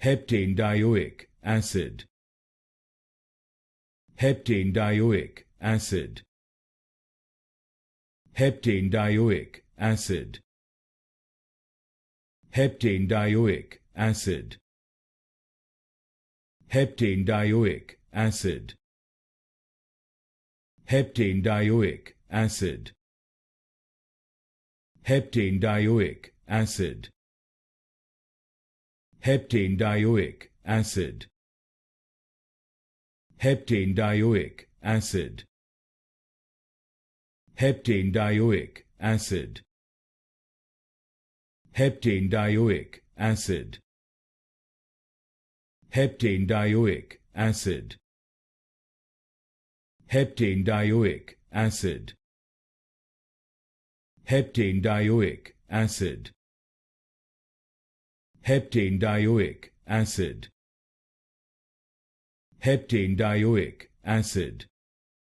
Heptanedioic acid. Heptanedioic acid. Heptanedioic acid. Heptanedioic acid. Heptanedioic acid. Heptanedioic acid. Heptanedioic acid. Heptanedioic acid. Heptanedioic acid. Heptanedioic acid. Heptanedioic acid. Heptanedioic acid. Heptanedioic acid. Heptanedioic acid. Heptanedioic acid. Heptanedioic acid.